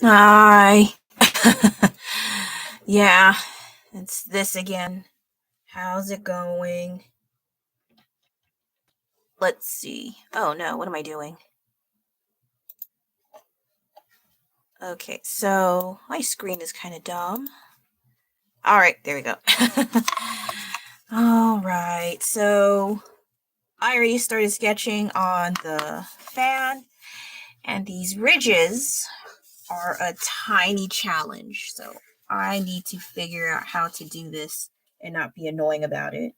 Hi. Yeah, it's this again. How's it going? Let's see. Oh no, what am I doing? Okay, so my screen is kind of dumb. All right, there we go. All right, so I already started sketching on the fan, and these ridges are a tiny challenge. So I need to figure out how to do this and not be annoying about it.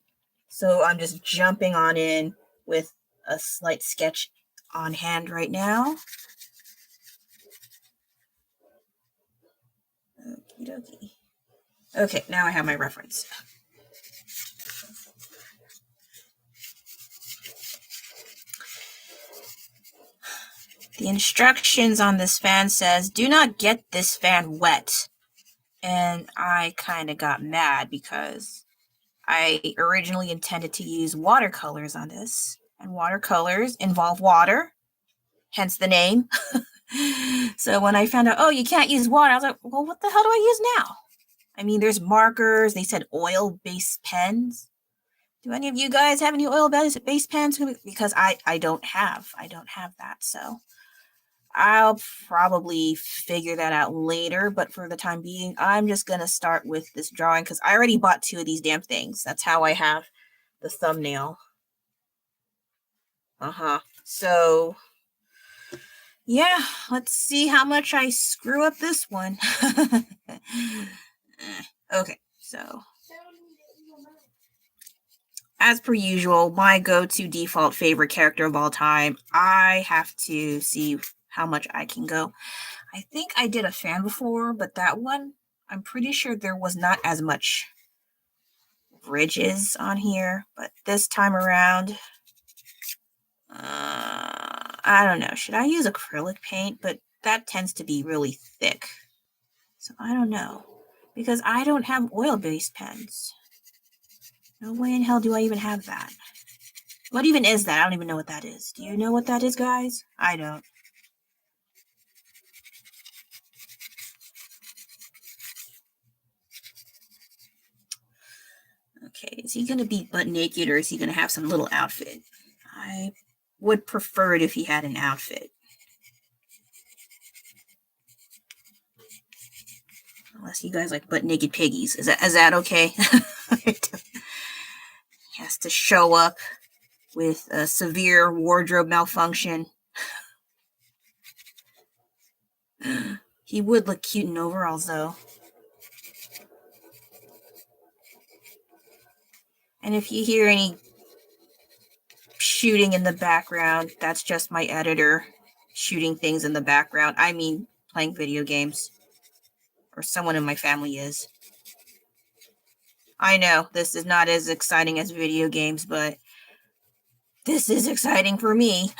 So I'm just jumping on in with a slight sketch on hand right now. Okie dokie. Okay, now I have my reference. The instructions on this fan says, do not get this fan wet. And I kind of got mad because I originally intended to use watercolors on this. And watercolors involve water, hence the name. So when I found out, oh, you can't use water, I was like, well, what the hell do I use now? I mean, there's markers. They said oil-based pens. Do any of you guys have any oil-based pens? Because I don't have that. So I'll probably figure that out later. But for the time being, I'm just gonna start with this drawing because I already bought 2 of these damn things. That's how I have the thumbnail. So yeah, let's see how much I screw up this one. Okay, so as per usual, my go-to default favorite character of all time. I have to see how much I can go. I think I did a fan before, but that one, I'm pretty sure there was not as much ridges on here. But this time around, I don't know. Should I use acrylic paint? But that tends to be really thick. So I don't know. Because I don't have oil-based pens. No way in hell do I even have that. What even is that? I don't even know what that is. Do you know what that is, guys? I don't. Okay, is he gonna be butt naked or is he gonna have some little outfit? I would prefer it if he had an outfit. Unless you guys like butt naked piggies. Is that okay? He has to show up with a severe wardrobe malfunction. He would look cute in overalls though. And if you hear any shooting in the background, that's just my editor shooting things in the background. I mean, playing video games. Or someone in my family is. I know this is not as exciting as video games, but this is exciting for me.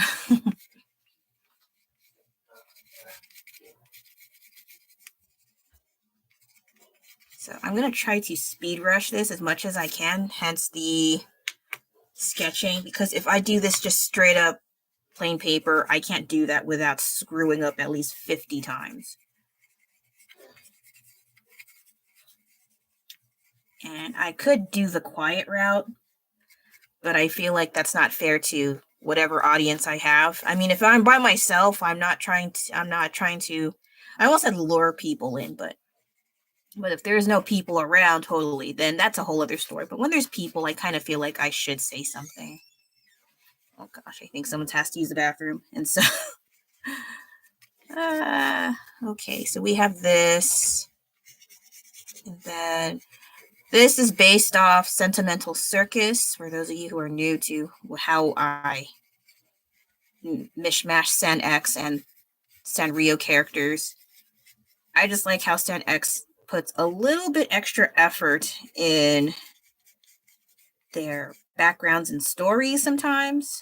So I'm going to try to speed rush this as much as I can, hence the sketching, because if I do this just straight up plain paper, I can't do that without screwing up at least 50 times. And I could do the quiet route, but I feel like that's not fair to whatever audience I have. I mean, if I'm by myself, I'm not trying to I almost said lure people in, but if there's no people around totally, then that's a whole other story. But when there's people, I kind of feel like I should say something. Oh gosh, I think someone has to use the bathroom. And so okay, so we have this. And then this is based off Sentimental Circus, for those of you who are new to how I mishmash San X and Sanrio characters. I just like how San X puts a little bit extra effort in their backgrounds and stories sometimes.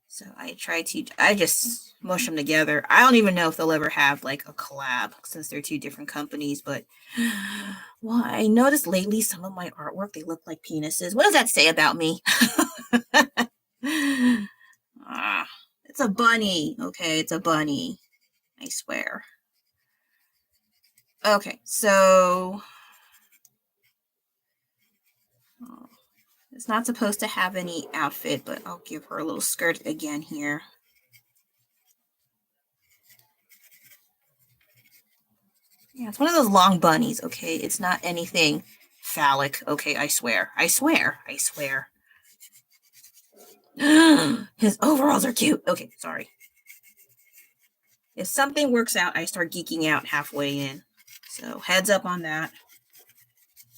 So I just mush them together. I don't even know if they'll ever have like a collab since they're 2 different companies, but well, I noticed lately some of my artwork, they look like penises. What does that say about me? It's a bunny. Okay, it's a bunny. I swear. Okay, so it's not supposed to have any outfit, but I'll give her a little skirt again here. Yeah, it's one of those long bunnies, okay? It's not anything phallic, okay? I swear. I swear. I swear. His overalls are cute. Okay, sorry. If something works out, I start geeking out halfway in. So heads up on that.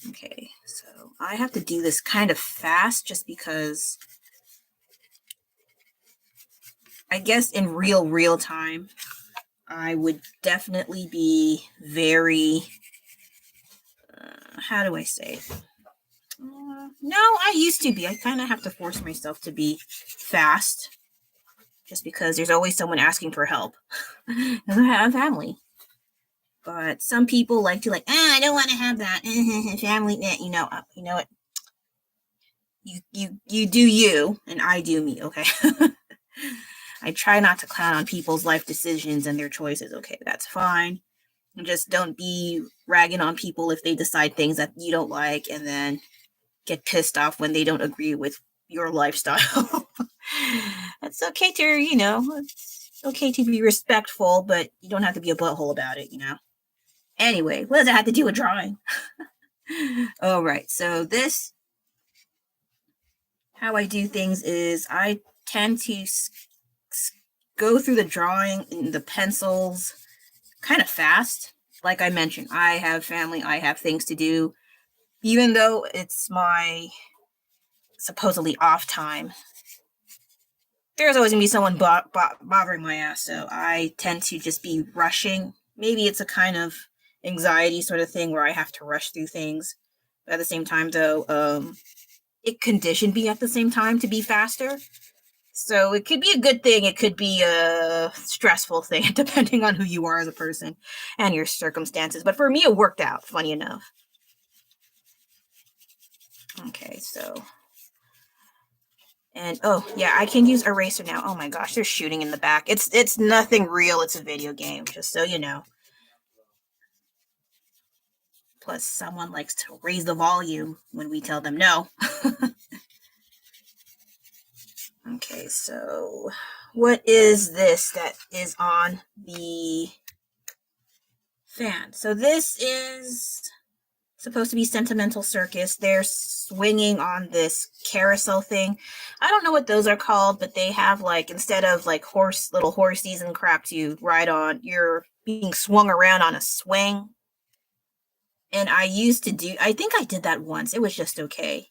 Okay, so I have to do this kind of fast just because I guess in real time, I would definitely be very, how do I say it? No, I used to be. I kind of have to force myself to be fast just because there's always someone asking for help. I have family. But some people like to I don't want to have that family. You know what? You do you, and I do me. Okay. I try not to clown on people's life decisions and their choices. Okay, that's fine. Just don't be ragging on people if they decide things that you don't like, and then get pissed off when they don't agree with your lifestyle. It's okay to, it's okay to be respectful, but you don't have to be a butthole about it, Anyway, what does it have to do with drawing? All right, so how I do things is I tend to go through the drawing and the pencils kind of fast. Like I mentioned, I have family, I have things to do. Even though it's my supposedly off time, there's always going to be someone bothering my ass, so I tend to just be rushing. Maybe it's a kind of anxiety sort of thing where I have to rush through things. But at the same time, though, it conditioned me at the same time to be faster. So it could be a good thing, it could be a stressful thing, depending on who you are as a person and your circumstances. But for me, it worked out, funny enough. Okay, so... And oh yeah, I can use eraser now. Oh my gosh, they're shooting in the back. It's nothing real. It's a video game, just so you know. Plus, someone likes to raise the volume when we tell them no. Okay, so what is this that is on the fan? So this is supposed to be Sentimental Circus. They're swinging on this carousel thing. I don't know what those are called, but they have instead of little horsies and crap to ride on, you're being swung around on a swing. And I think I did that once. It was just okay.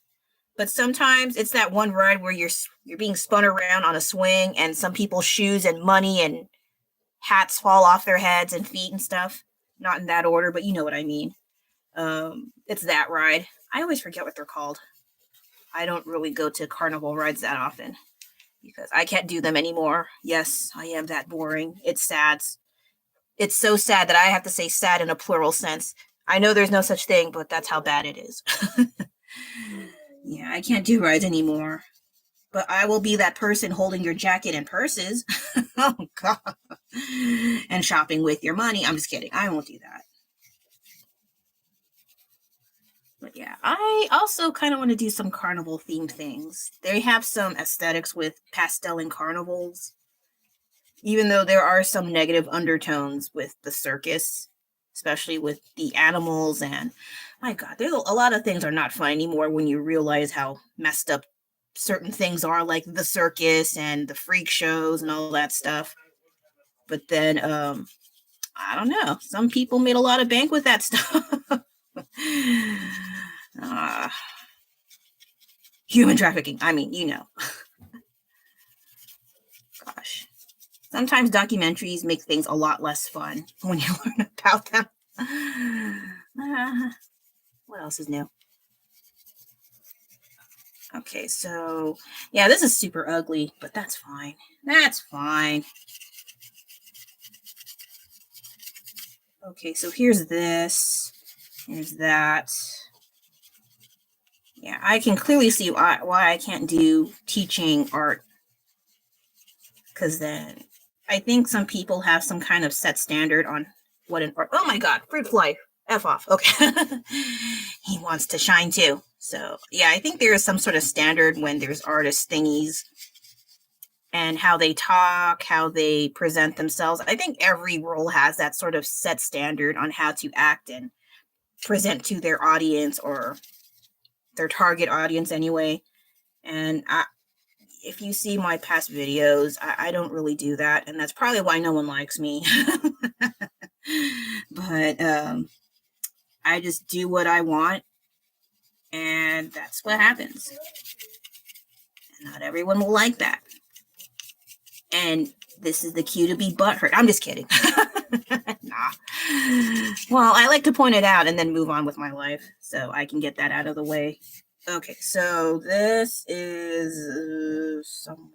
But sometimes it's that one ride where you're being spun around on a swing, and some people's shoes and money and hats fall off their heads and feet and stuff. Not in that order, but you know what I mean. It's that ride. I always forget what they're called. I don't really go to carnival rides that often because I can't do them anymore. Yes, I am that boring. It's sad. It's so sad that I have to say sad in a plural sense. I know there's no such thing, but that's how bad it is. Yeah, I can't do rides anymore. But I will be that person holding your jacket and purses. Oh, God. And shopping with your money. I'm just kidding. I won't do that. But yeah, I also kind of want to do some carnival themed things. They have some aesthetics with pastelling carnivals, even though there are some negative undertones with the circus, especially with the animals. And my God, there's a lot of things are not fun anymore when you realize how messed up certain things are, like the circus and the freak shows and all that stuff. But then, I don't know. Some people made a lot of bank with that stuff. Human trafficking. I mean, Gosh. Sometimes documentaries make things a lot less fun when you learn about them. What else is new? Okay, so yeah, this is super ugly, but that's fine. That's fine. Okay, so here's this. Here's that. Yeah, I can clearly see why I can't do teaching art. Because then I think some people have some kind of set standard on what an art. Oh my god, fruit fly. F off. Okay. He wants to shine too. So yeah, I think there is some sort of standard when there's artist thingies and how they talk, how they present themselves. I think every role has that sort of set standard on how to act and present to their audience or their target audience anyway. And if you see my past videos, I don't really do that. And that's probably why no one likes me. But I just do what I want. And that's what happens. And not everyone will like that. And this is the cue to be butthurt. I'm just kidding. Nah. Well, I like to point it out and then move on with my life so I can get that out of the way. Okay, so this is somewhere.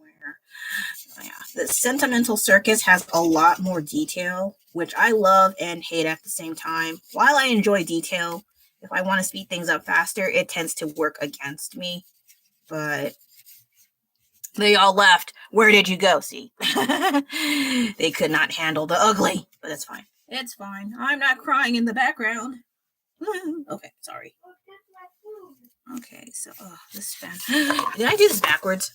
Oh, yeah, the Sentimental Circus has a lot more detail, which I love and hate at the same time. While I enjoy detail, if I want to speed things up faster, it tends to work against me. But they all left. Where did you go? See? They could not handle the ugly, but it's fine. It's fine. I'm not crying in the background. Okay, sorry. Okay, so this fan. Did I do this backwards?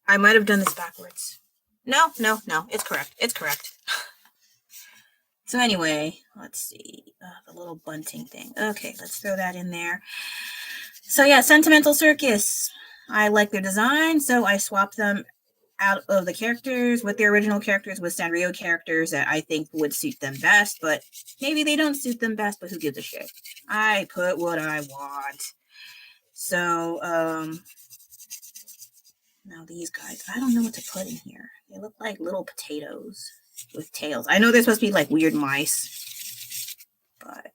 I might have done this backwards. No. It's correct. It's correct. So anyway, let's see. The little bunting thing. Okay, let's throw that in there. So yeah, Sentimental Circus. I like their design, so I swapped them out of the characters with their original characters with Sanrio characters that I think would suit them best, but maybe they don't suit them best, but who gives a shit? I put what I want. So, now these guys, I don't know what to put in here. They look like little potatoes with tails. I know they're supposed to be like weird mice, but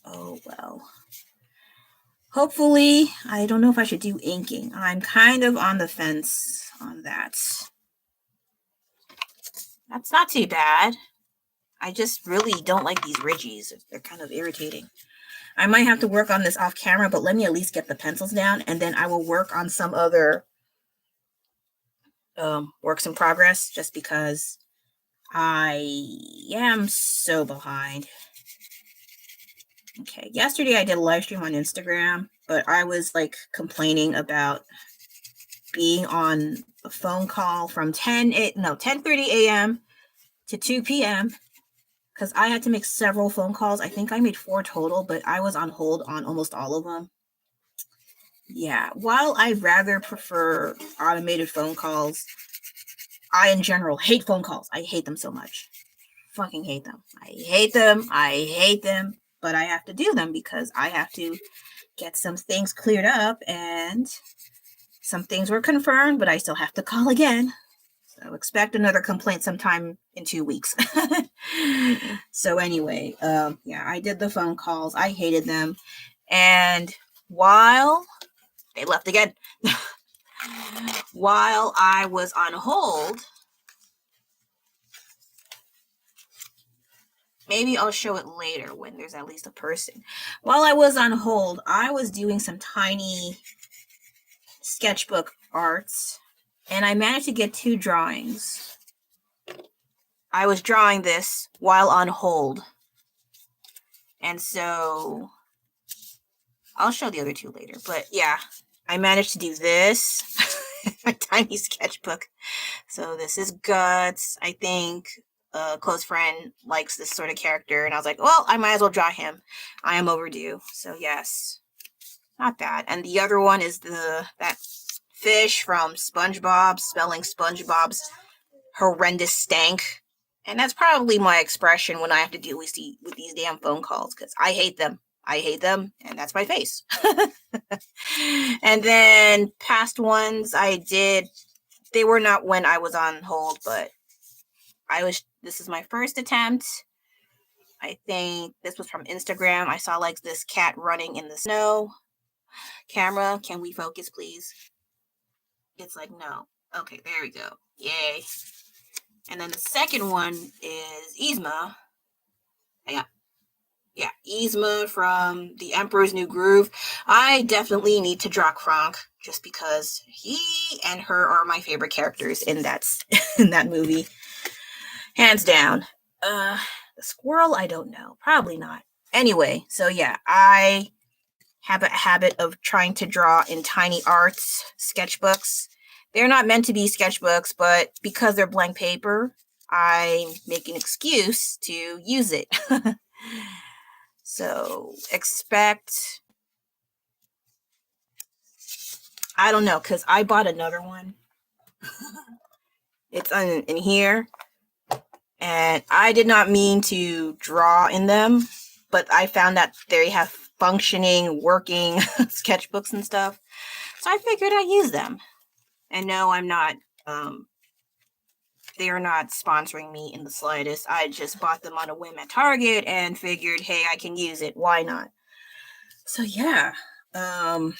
oh well. Hopefully, I don't know if I should do inking. I'm kind of on the fence on that. That's not too bad. I just really don't like these ridges. They're kind of irritating. I might have to work on this off camera, but let me at least get the pencils down, and then I will work on some other works in progress, just because I am so behind. Okay, yesterday I did a live stream on Instagram, but I was like complaining about being on a phone call from 10:30 a.m. to 2 p.m. because I had to make several phone calls. I think I made 4 total, but I was on hold on almost all of them. Yeah, while I rather prefer automated phone calls, I in general hate phone calls. I hate them so much. Fucking hate them. I hate them. I hate them. But I have to do them because I have to get some things cleared up, and some things were confirmed, but I still have to call again. So expect another complaint sometime in 2 weeks. So anyway, yeah, I did the phone calls. I hated them. And while they left again, while I was on hold, maybe I'll show it later when there's at least a person. While I was on hold, I was doing some tiny sketchbook arts, and I managed to get 2 drawings. I was drawing this while on hold. And so I'll show the other 2 later. But yeah, I managed to do this. A tiny sketchbook. So this is Guts. I think a close friend likes this sort of character. And I was like, well, I might as well draw him. I am overdue. So yes, not bad. And the other one is that fish from SpongeBob, spelling SpongeBob's horrendous stank. And that's probably my expression when I have to deal with these damn phone calls, because I hate them. I hate them, and that's my face. And then past ones I did, they were not when I was on hold, but this is my first attempt. I think this was from Instagram. I saw like this cat running in the snow. Camera, can we focus, please? It's like, no. Okay, there we go. Yay. And then the second one is Yzma. Yeah. Yeah, Yzma from The Emperor's New Groove. I definitely need to draw Kronk just because he and her are my favorite characters in that in that movie, hands down. The squirrel, I don't know, probably not. Anyway, so yeah, I have a habit of trying to draw in tiny arts sketchbooks. They're not meant to be sketchbooks, but because they're blank paper, I make an excuse to use it. So expect, I don't know, because I bought another one. It's in here, and I did not mean to draw in them, but I found that they have functioning, working sketchbooks and stuff. So I figured I'd use them. And no, I'm not, they are not sponsoring me in the slightest. I just bought them on a whim at Target and figured, hey, I can use it. Why not? So yeah, I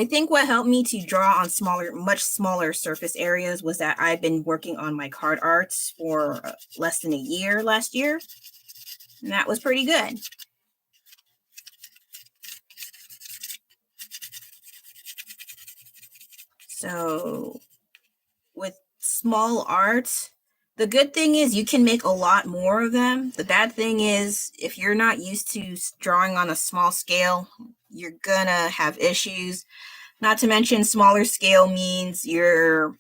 think what helped me to draw on much smaller surface areas was that I've been working on my card arts for less than a year last year, and that was pretty good. So with small arts, the good thing is you can make a lot more of them. The bad thing is if you're not used to drawing on a small scale, you're gonna have issues. Not to mention smaller scale means your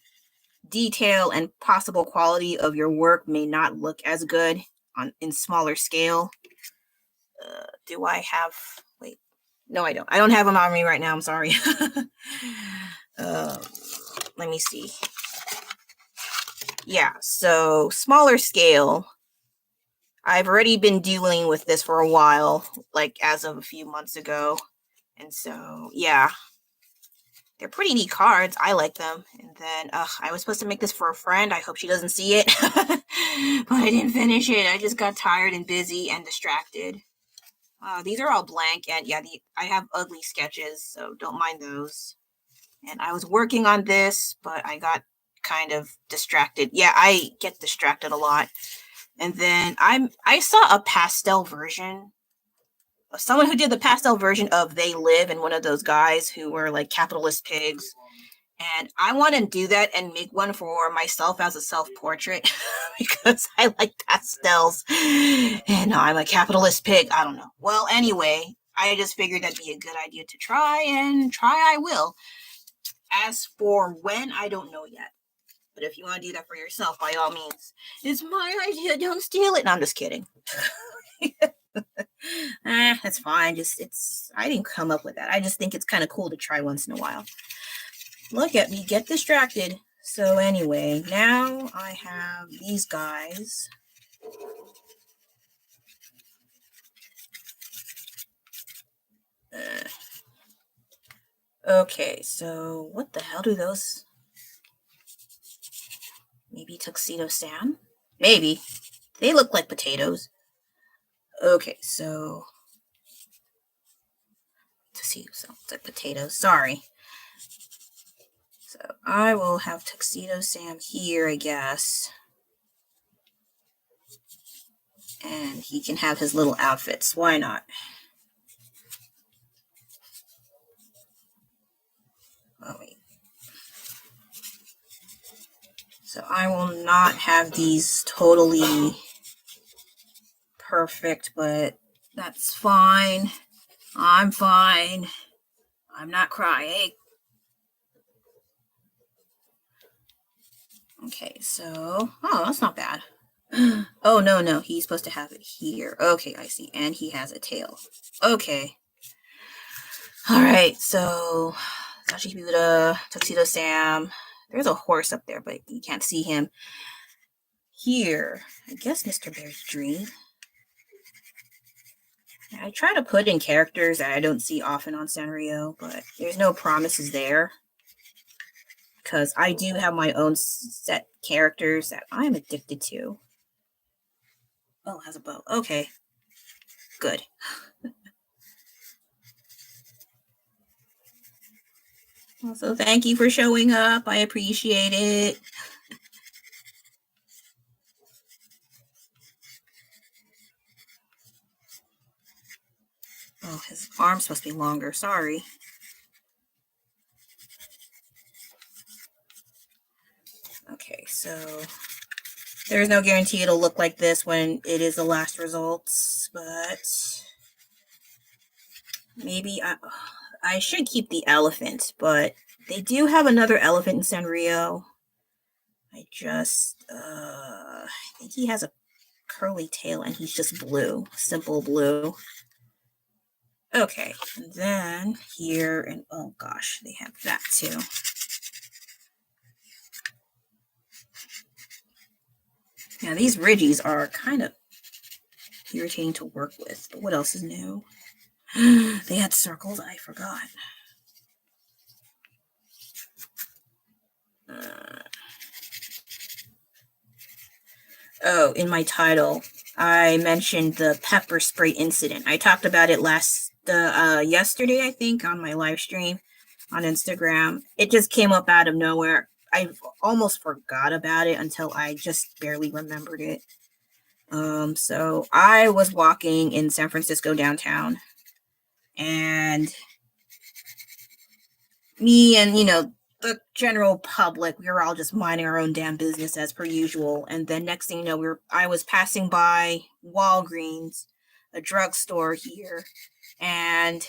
detail and possible quality of your work may not look as good in smaller scale. Do I have, wait, no, I don't. I don't have them on me right now. I'm sorry. Let me see. Yeah, so smaller scale. I've already been dealing with this for a while, like as of a few months ago. And so, yeah, they're pretty neat cards. I like them. And then, I was supposed to make this for a friend. I hope she doesn't see it. But I didn't finish it. I just got tired and busy and distracted. These are all blank. And yeah, I have ugly sketches, so don't mind those. And I was working on this, but I got kind of distracted. Yeah, I get distracted a lot. And then I saw a pastel version, someone who did the pastel version of They Live, and one of those guys who were like capitalist pigs. And I want to do that and make one for myself as a self-portrait because I like pastels. And I'm a capitalist pig. I don't know. Well, anyway, I just figured that'd be a good idea to try, and try I will. As for when, I don't know yet. But if you want to do that for yourself, by all means, it's my idea. Don't steal it. No, I'm just kidding. That's fine. I didn't come up with that. I just think it's kind of cool to try once in a while. Look at me get distracted. So anyway, now I have these guys. Okay, so what the hell do those? Maybe Tuxedo Sam? Maybe. They look like potatoes. Okay, so Tuxedo Sam looks like potatoes. Sorry. So I will have Tuxedo Sam here, I guess. And he can have his little outfits. Why not? Oh, wait. So I will not have these totally perfect, but that's fine. I'm fine. I'm not crying. Okay, so, oh, that's not bad. Oh, no, he's supposed to have it here. Okay, I see. And he has a tail. Okay. All right, so Sashi Buddha, Tuxedo Sam. There's a horse up there, but you can't see him. Here, I guess Mr. Bear's Dream. I try to put in characters that I don't see often on Sanrio, but there's no promises there. Because I do have my own set characters that I'm addicted to. Oh, it has a bow. Okay. Good. Also, thank you for showing up. I appreciate it. arm's supposed to be longer. Sorry. Okay, so there's no guarantee it'll look like this when it is the last results, but maybe I should keep the elephant, but they do have another elephant in Sanrio. I think he has a curly tail and he's just blue, simple blue. Okay, and then here, and oh gosh, they have that too. Now these Regis are kind of irritating to work with, but what else is new? They had circles, I forgot. In my title, I mentioned the pepper spray incident. I talked about it yesterday, I think, on my live stream on Instagram. It just came up out of nowhere. I almost forgot about it until I just barely remembered it. So I was walking in San Francisco downtown, and me and, the general public, we were all just minding our own damn business as per usual. And then next thing you know, I was passing by Walgreens, a drugstore here, and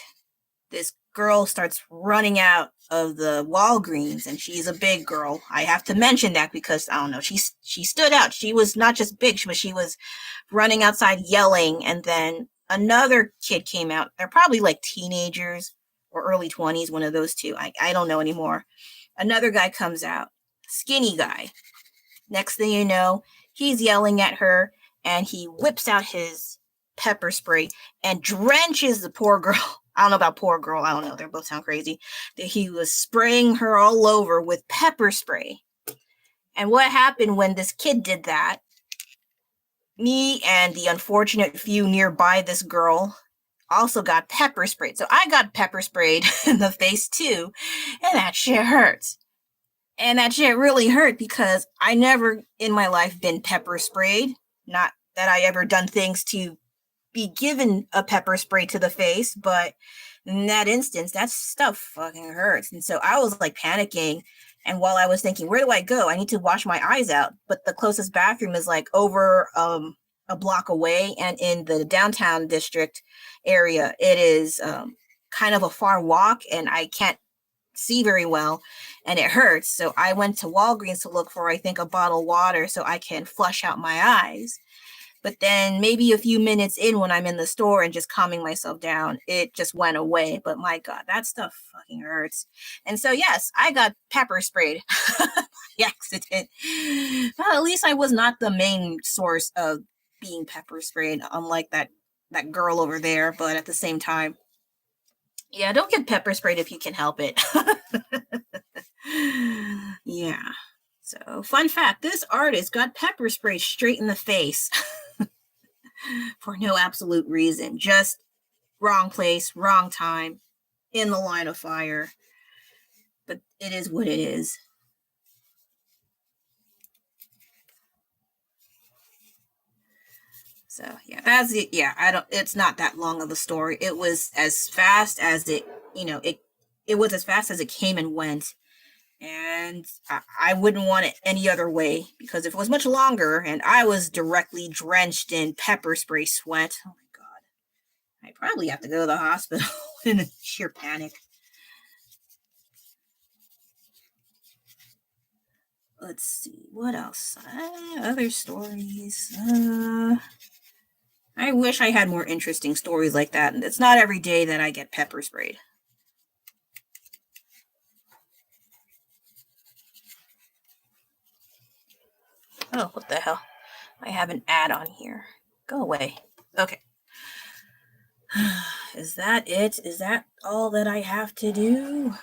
this girl starts running out of the Walgreens, and she's a big girl. I have to mention that because, I don't know, she stood out. She was not just big, but she was running outside yelling, and then another kid came out. They're probably like teenagers or early 20s, one of those two. I don't know anymore. Another guy comes out, skinny guy. Next thing you know, he's yelling at her, and he whips out his pepper spray and drenches the poor girl. I don't know about poor girl. I don't know. They both sound crazy. He was spraying her all over with pepper spray. And what happened when this kid did that? Me and the unfortunate few nearby this girl also got pepper sprayed. So I got pepper sprayed in the face too. And that shit hurts. And that shit really hurt because I never in my life been pepper sprayed. Not that I ever done things to be given a pepper spray to the face, but in that instance, that stuff fucking hurts. And so I was like panicking. And while I was thinking, where do I go? I need to wash my eyes out. But the closest bathroom is like over a block away. And in the downtown district area, it is kind of a far walk, and I can't see very well, and it hurts. So I went to Walgreens to look for, I think, a bottle of water so I can flush out my eyes. But then maybe a few minutes in, when I'm in the store and just calming myself down, it just went away. But my God, that stuff fucking hurts. And so, yes, I got pepper sprayed by accident. Well, at least I was not the main source of being pepper sprayed, unlike that girl over there. But at the same time, yeah, don't get pepper sprayed if you can help it. Yeah. So, fun fact, this artist got pepper sprayed straight in the face. For no absolute reason, just wrong place, wrong time, in the line of fire. But it is what it is. So yeah, that's it. Yeah, it's not that long of a story. It was as fast as it was as fast as it came and went. And I wouldn't want it any other way, because if it was much longer and I was directly drenched in pepper spray sweat, oh my God, I'd probably have to go to the hospital in sheer panic. Let's see, what else? Other stories. I wish I had more interesting stories like that. It's not every day that I get pepper sprayed. Oh, what the hell? I have an ad on here. Go away. Okay. Is that it? Is that all that I have to do?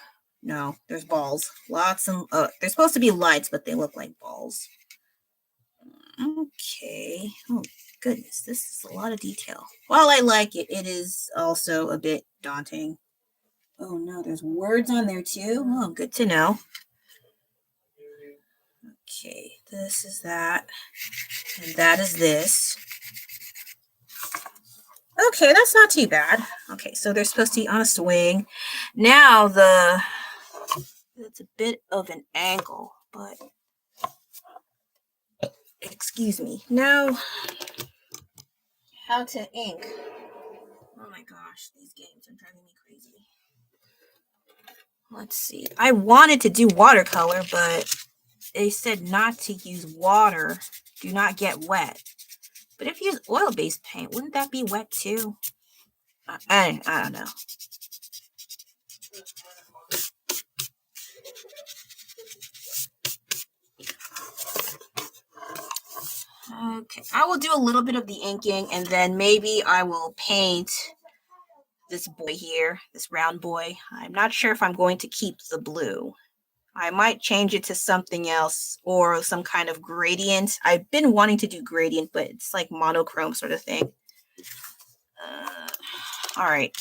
No, there's balls. Lots of... they're supposed to be lights, but they look like balls. Okay. Oh, goodness. This is a lot of detail. While I like it, it is also a bit daunting. Oh, no, there's words on there, too? Oh, good to know. Okay, this is that, and that is this. Okay, that's not too bad. Okay, so they're supposed to be on a swing. Now it's a bit of an angle, but excuse me. Now, how to ink. Oh my gosh, these games are driving me crazy. Let's see. I wanted to do watercolor, but they said not to use water. Do not get wet. But if you use oil-based paint, wouldn't that be wet too? I don't know. Okay, I will do a little bit of the inking, and then maybe I will paint this boy here, this round boy. I'm not sure if I'm going to keep the blue. I might change it to something else or some kind of gradient. I've been wanting to do gradient, but it's like monochrome sort of thing. All right.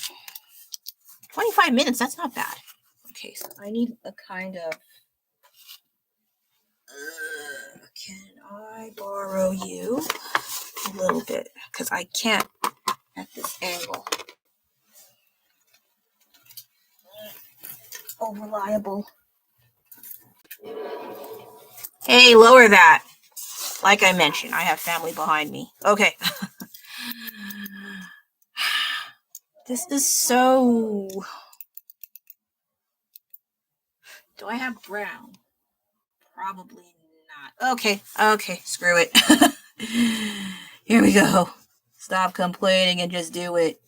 25 minutes, that's not bad. Okay, so I need a kind of... can I borrow you a little bit? Because I can't at this angle. Oh, reliable. Hey, lower that. Like I mentioned, I have family behind me. Okay. This is so... Do I have brown? Probably not. Okay, screw it. Here we go. Stop complaining and just do it.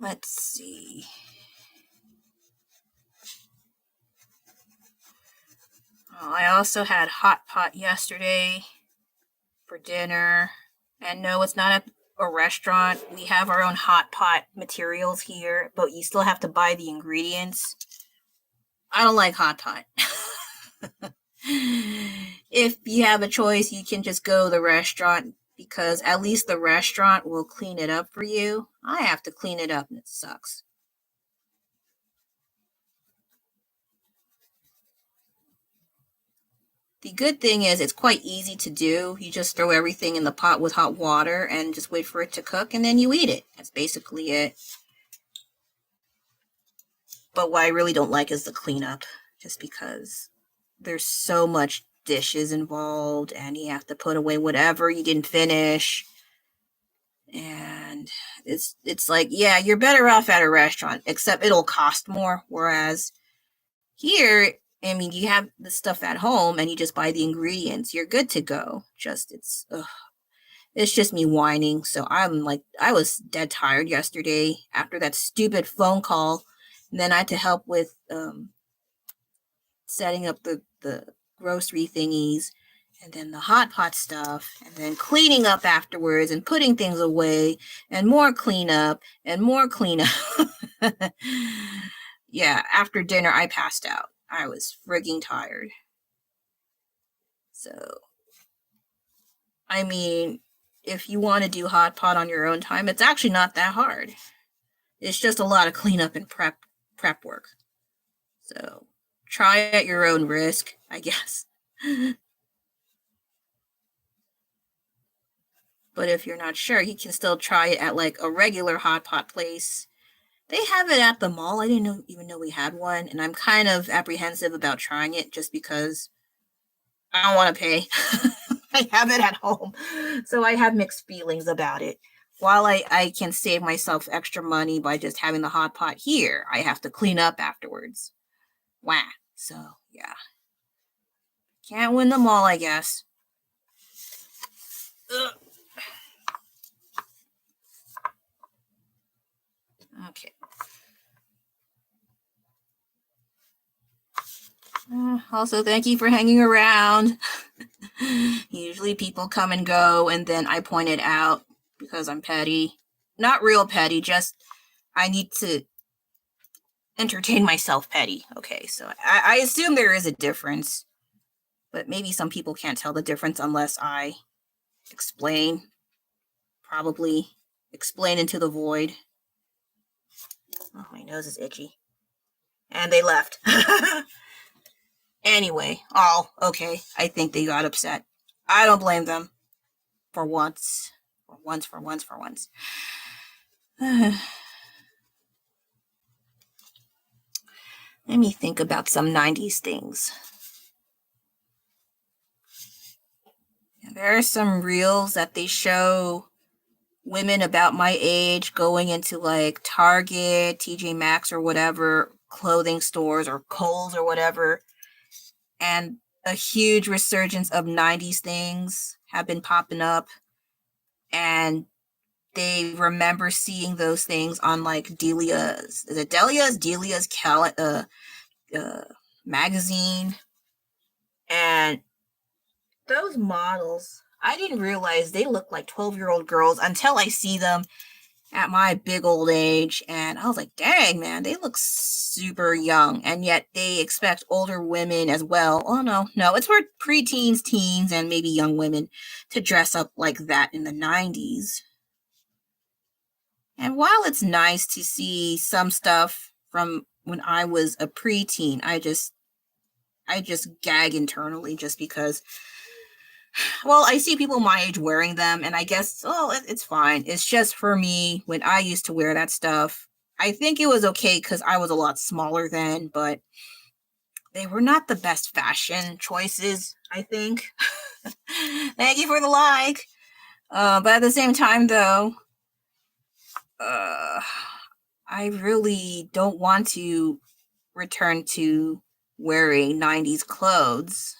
Let's see. Oh, I also had hot pot yesterday for dinner. And no, it's not at a restaurant. We have our own hot pot materials here, but you still have to buy the ingredients. I don't like hot pot. If you have a choice, you can just go to the restaurant because at least the restaurant will clean it up for you. I have to clean it up and it sucks. The good thing is it's quite easy to do. You just throw everything in the pot with hot water and just wait for it to cook and then you eat it. That's basically it. But what I really don't like is the cleanup, just because there's so much dishes involved and you have to put away whatever you didn't finish. And it's like, yeah, you're better off at a restaurant, except it'll cost more. Whereas here, I mean, you have the stuff at home and you just buy the ingredients. You're good to go. It's just me whining. So I'm like, I was dead tired yesterday after that stupid phone call. And then I had to help with setting up the grocery thingies, and then the hot pot stuff, and then cleaning up afterwards and putting things away, and more cleanup and more cleanup. Yeah, after dinner, I passed out. I was frigging tired. So, I mean, if you want to do hot pot on your own time, it's actually not that hard. It's just a lot of cleanup and prep work. So, try at your own risk, I guess. But if you're not sure, you can still try it at like a regular hot pot place. They have it at the mall. I didn't even know we had one, and I'm kind of apprehensive about trying it just because I don't want to pay. I have it at home, so I have mixed feelings about it. While I can save myself extra money by just having the hot pot here, I have to clean up afterwards. Wow. So, yeah. Can't win them all, I guess. Ugh. Okay. Also, thank you for hanging around. Usually people come and go, and then I point it out because I'm petty. Not real petty, just I need to entertain myself petty. Okay, so I assume there is a difference. But maybe some people can't tell the difference unless I explain. Probably explain into the void. Oh, my nose is itchy. And they left. Anyway, okay. I think they got upset. I don't blame them. For once. For once. Let me think about some 90s things. There are some reels that they show women about my age going into like Target, TJ Maxx or whatever, clothing stores or Kohl's or whatever, and a huge resurgence of 90s things have been popping up, and they remember seeing those things on like Delia's magazine, and those models, I didn't realize they look like 12-year-old girls until I see them at my big old age, and I was like, dang, man, they look super young, and yet they expect older women as well. Oh, no, it's for preteens, teens, and maybe young women to dress up like that in the 90s. And while it's nice to see some stuff from when I was a preteen, I just gag internally just because, well, I see people my age wearing them, and I guess, it's fine. It's just for me, when I used to wear that stuff, I think it was okay because I was a lot smaller then, but they were not the best fashion choices, I think. Thank you for the like. But at the same time, though, I really don't want to return to wearing 90s clothes.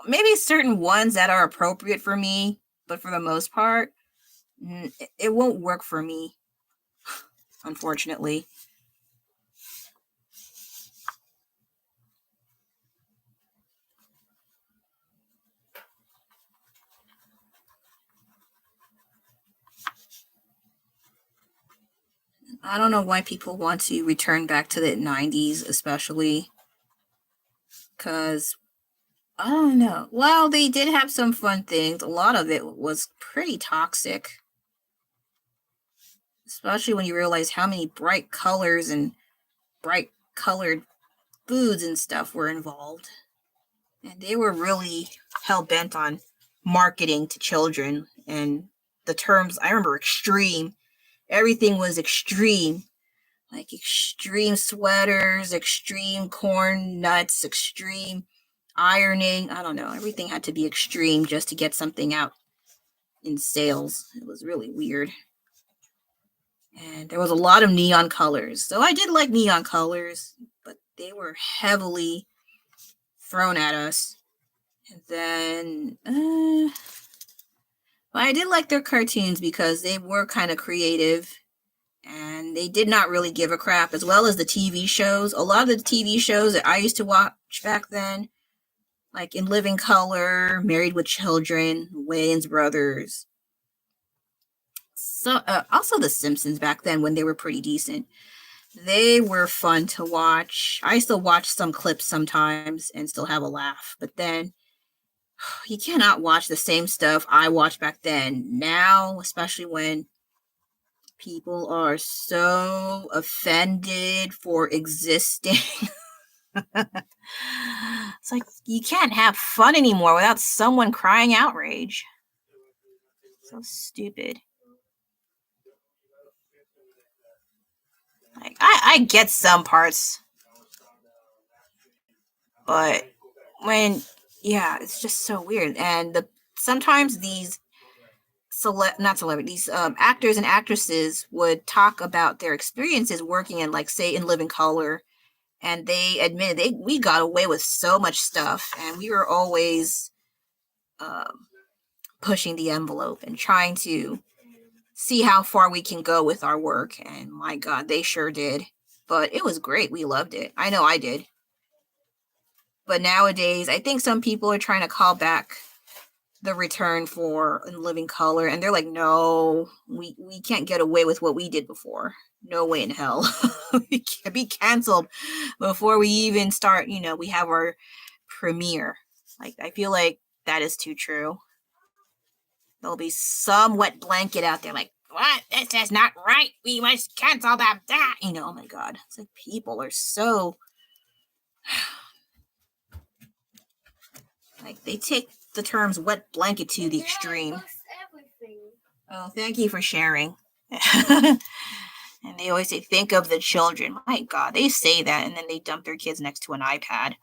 Maybe certain ones that are appropriate for me, but for the most part, it won't work for me, unfortunately. I don't know why people want to return back to the 90s, especially because, I don't know. While they did have some fun things, a lot of it was pretty toxic. Especially when you realize how many bright colors and bright colored foods and stuff were involved. And they were really hell-bent on marketing to children. And the terms, I remember extreme. Everything was extreme. Like extreme sweaters, extreme corn nuts, extreme ironing. I don't know. Everything had to be extreme just to get something out in sales. It was really weird. And there was a lot of neon colors. So I did like neon colors, but they were heavily thrown at us. And then, but I did like their cartoons because they were kind of creative. And they did not really give a crap, as well as the TV shows. A lot of the TV shows that I used to watch back then, like In Living Color, Married with Children, Wayans Brothers. So, also The Simpsons back then when they were pretty decent. They were fun to watch. I still watch some clips sometimes and still have a laugh. But then, you cannot watch the same stuff I watched back then. Now, especially when people are so offended for existing. It's like you can't have fun anymore without someone crying outrage. So stupid. Like I get some parts, but it's just so weird. And sometimes these actors and actresses would talk about their experiences working in, like, say, In Living Color, and they admitted we got away with so much stuff, and we were always pushing the envelope and trying to see how far we can go with our work. And my God, they sure did. But it was great. We loved it. I know I did. But nowadays, I think some people are trying to call back the return for In Living Color, and they're like, no, we can't get away with what we did before. No way in hell. We can't be canceled before we even start, we have our premiere. Like, I feel like that is too true. There'll be some wet blanket out there like, what? This is not right. We must cancel that. You know, oh my God. It's like people are so... like, they take the terms wet blanket to the extreme. Oh, thank you for sharing. And they always say, think of the children. My God, they say that and then they dump their kids next to an iPad.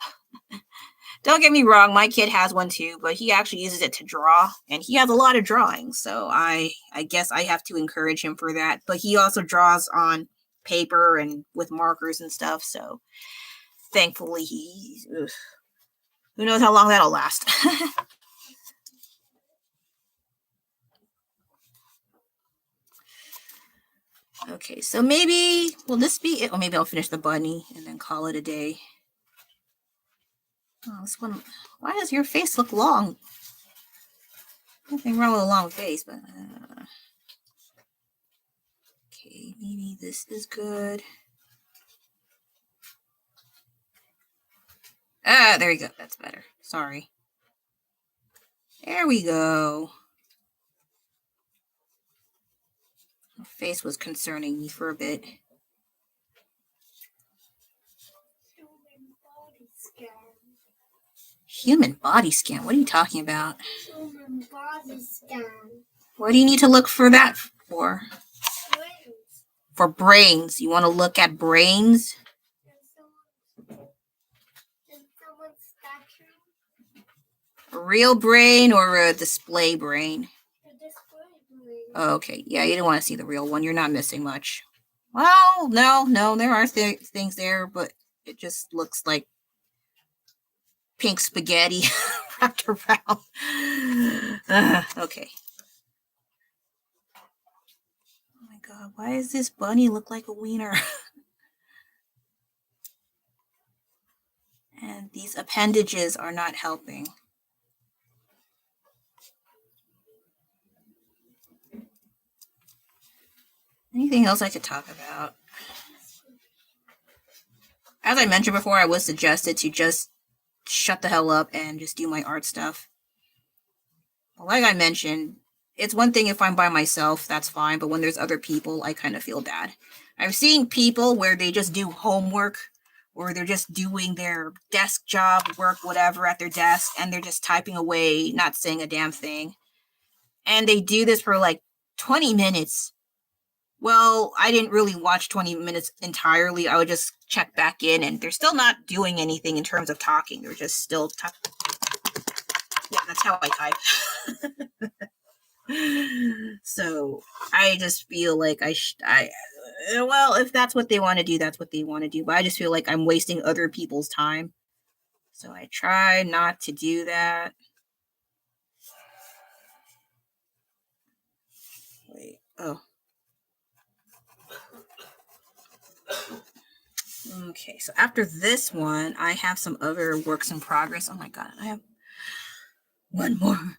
Don't get me wrong, my kid has one too, but he actually uses it to draw, and he has a lot of drawing. So I guess I have to encourage him for that. But he also draws on paper and with markers and stuff. So thankfully, who knows how long that'll last. Okay, so maybe, will this be it? Or maybe I'll finish the bunny and then call it a day. Oh, this one, why does your face look long? Nothing wrong with a long face, but... okay, maybe this is good. Ah, there you go. That's better. Sorry. There we go. My face was concerning me for a bit. Human body scan? What are you talking about? Human body scan. What do you need to look for that for? Brains. For brains. You want to look at brains? A real brain or a display brain? A display brain. Oh, okay. Yeah, you don't want to see the real one. You're not missing much. Well, no, there are things there, but it just looks like pink spaghetti wrapped around. Okay. Oh my God, why does this bunny look like a wiener? And these appendages are not helping. Anything else I could talk about? As I mentioned before, I was suggested to just shut the hell up and just do my art stuff. Like I mentioned, it's one thing if I'm by myself, that's fine, but when there's other people, I kind of feel bad. I've seen people where they just do homework, or they're just doing their desk job, work, whatever, at their desk, and they're just typing away, not saying a damn thing. And they do this for like 20 minutes. Well, I didn't really watch 20 minutes entirely. I would just check back in, and they're still not doing anything in terms of talking. They're just still yeah, that's how I type. So I just feel like well, if that's what they want to do, that's what they want to do. But I just feel like I'm wasting other people's time. So I try not to do that. Wait, oh. Okay, so after this one, I have some other works in progress. Oh my God, I have one more.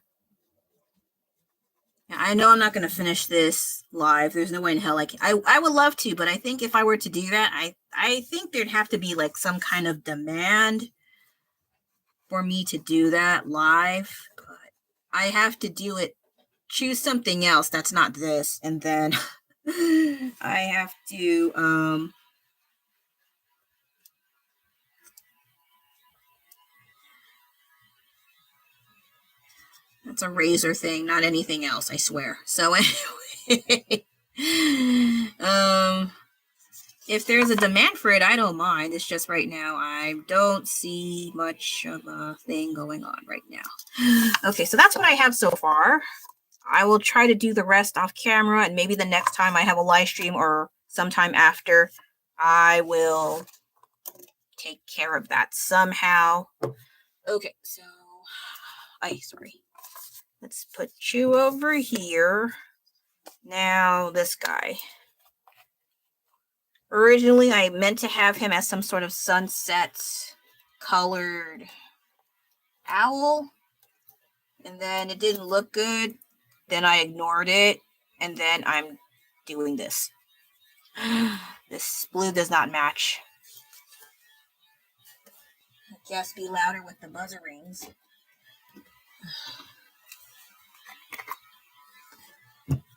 Now, I know I'm not going to finish this live. There's no way in hell I would love to, but I think if I were to do that, I think there'd have to be like some kind of demand for me to do that live. But I have to do it, choose something else that's not this, and then I have to that's a razor thing, not anything else, I swear. So anyway, if there's a demand for it, I don't mind. It's just right now I don't see much of a thing going on right now. Okay, so that's what I have so far. I will try to do the rest off camera, and maybe the next time I have a live stream or sometime after, I will take care of that somehow. Okay, so sorry. Let's put you over here. Now, this guy. Originally, I meant to have him as some sort of sunset colored owl. And then it didn't look good. Then I ignored it. And then I'm doing this. This blue does not match. Just be louder with the buzzer rings.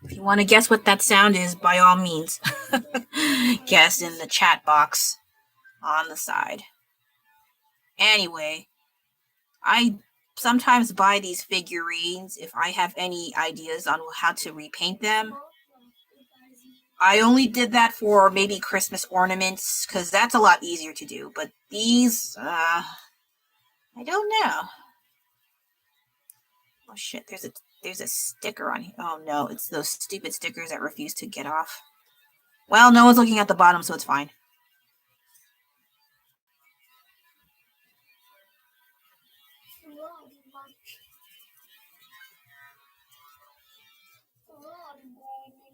If you want to guess what that sound is, by all means, guess in the chat box on the side. Anyway, I sometimes buy these figurines if I have any ideas on how to repaint them. I only did that for maybe Christmas ornaments, because that's a lot easier to do. But these, I don't know. Oh shit, there's a sticker on here. Oh no, it's those stupid stickers that refuse to get off. Well, no one's looking at the bottom, so it's fine.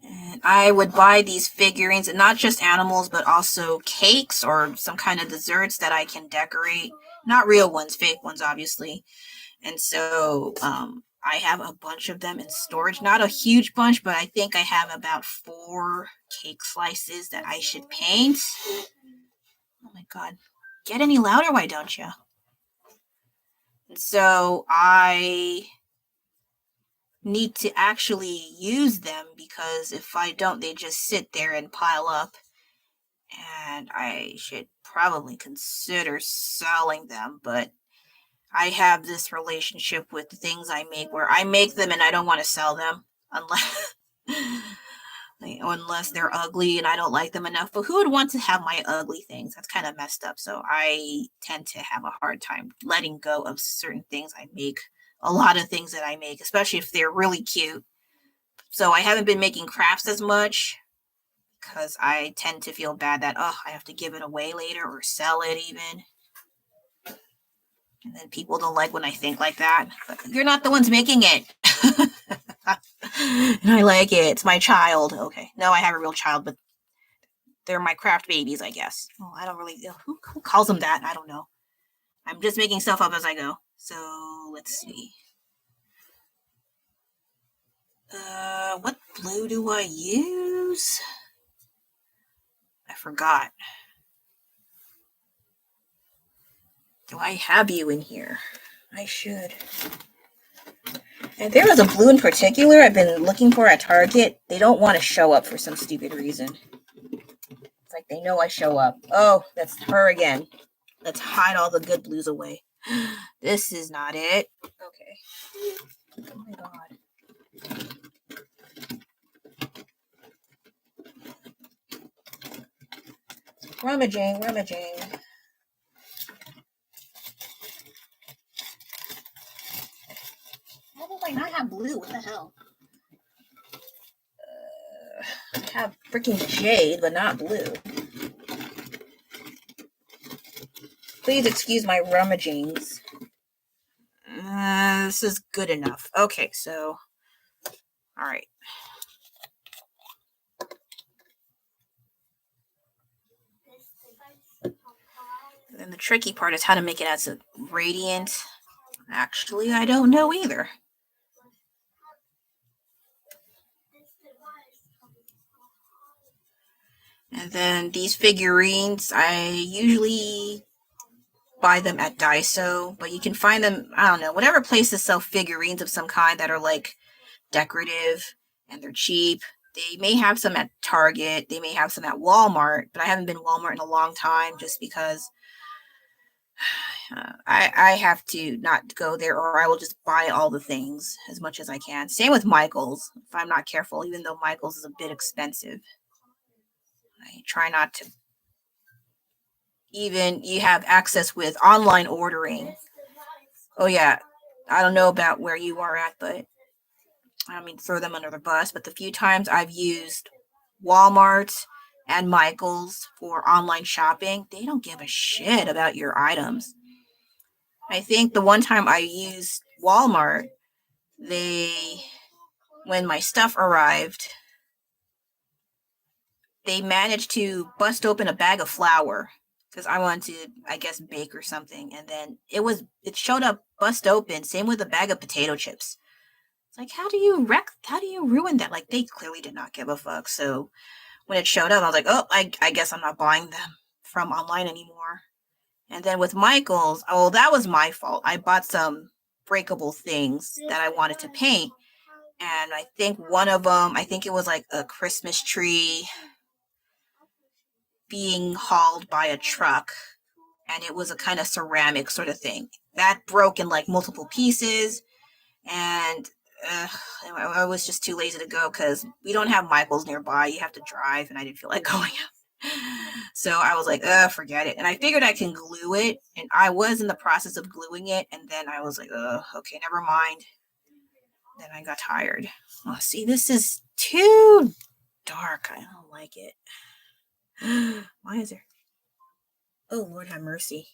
And I would buy these figurines, and not just animals, but also cakes or some kind of desserts that I can decorate. Not real ones, fake ones, obviously. And so I have a bunch of them in storage. Not a huge bunch, but I think I have about 4 cake slices that I should paint. Oh my god. Get any louder, why don't you? And so I need to actually use them, because if I don't, they just sit there and pile up. And I should probably consider selling them, but I have this relationship with the things I make where I make them and I don't want to sell them unless they're ugly and I don't like them enough. But who would want to have my ugly things? That's kind of messed up. So I tend to have a hard time letting go of certain things I make. A lot of things that I make, especially if they're really cute. So I haven't been making crafts as much because I tend to feel bad that, I have to give it away later or sell it even. And then people don't like when I think like that. But you're not the ones making it. And I like it. It's my child. Okay. No, I have a real child, but they're my craft babies, I guess. Well, I don't really... Who calls them that? I don't know. I'm just making stuff up as I go. So, let's see. What blue do I use? I forgot. Do I have you in here? I should. And there was a blue in particular I've been looking for at Target. They don't want to show up for some stupid reason. It's like they know I show up. Oh, that's her again. Let's hide all the good blues away. This is not it. Okay. Oh my god. Rummaging. How do I not have blue? What the hell? I have freaking jade, but not blue. Please excuse my rummagings. This is good enough. Okay, so... Alright. Then the tricky part is how to make it as a gradient. Actually, I don't know either. And then these figurines, I usually buy them at Daiso, but you can find them, I don't know, whatever places sell figurines of some kind that are like decorative and they're cheap. They may have some at Target, they may have some at Walmart, but I haven't been Walmart in a long time just because I have to not go there, or I will just buy all the things as much as I can. Same with Michael's, if I'm not careful, even though Michael's is a bit expensive. I try not to. Even you have access with online ordering. Oh yeah, I don't know about where you are at, but I mean, throw them under the bus. But the few times I've used Walmart and Michael's for online shopping, they don't give a shit about your items. I think the one time I used Walmart, when my stuff arrived, they managed to bust open a bag of flour because I wanted to, I guess, bake or something. And then it showed up bust open. Same with a bag of potato chips. It's like, how do you ruin that? Like, they clearly did not give a fuck. So when it showed up, I was like, oh, I guess I'm not buying them from online anymore. And then with Michael's, that was my fault. I bought some breakable things that I wanted to paint. And I think one of them, I think it was like a Christmas tree being hauled by a truck. And it was a kind of ceramic sort of thing. That broke in like multiple pieces. And I was just too lazy to go because we don't have Michael's nearby. You have to drive, and I didn't feel like going out. So I was like, forget it. And I figured I can glue it, and I was in the process of gluing it, and then I was like, okay, never mind. Then I got tired. Oh, see, this is too dark. I don't like it. Why is there? Oh, Lord have mercy.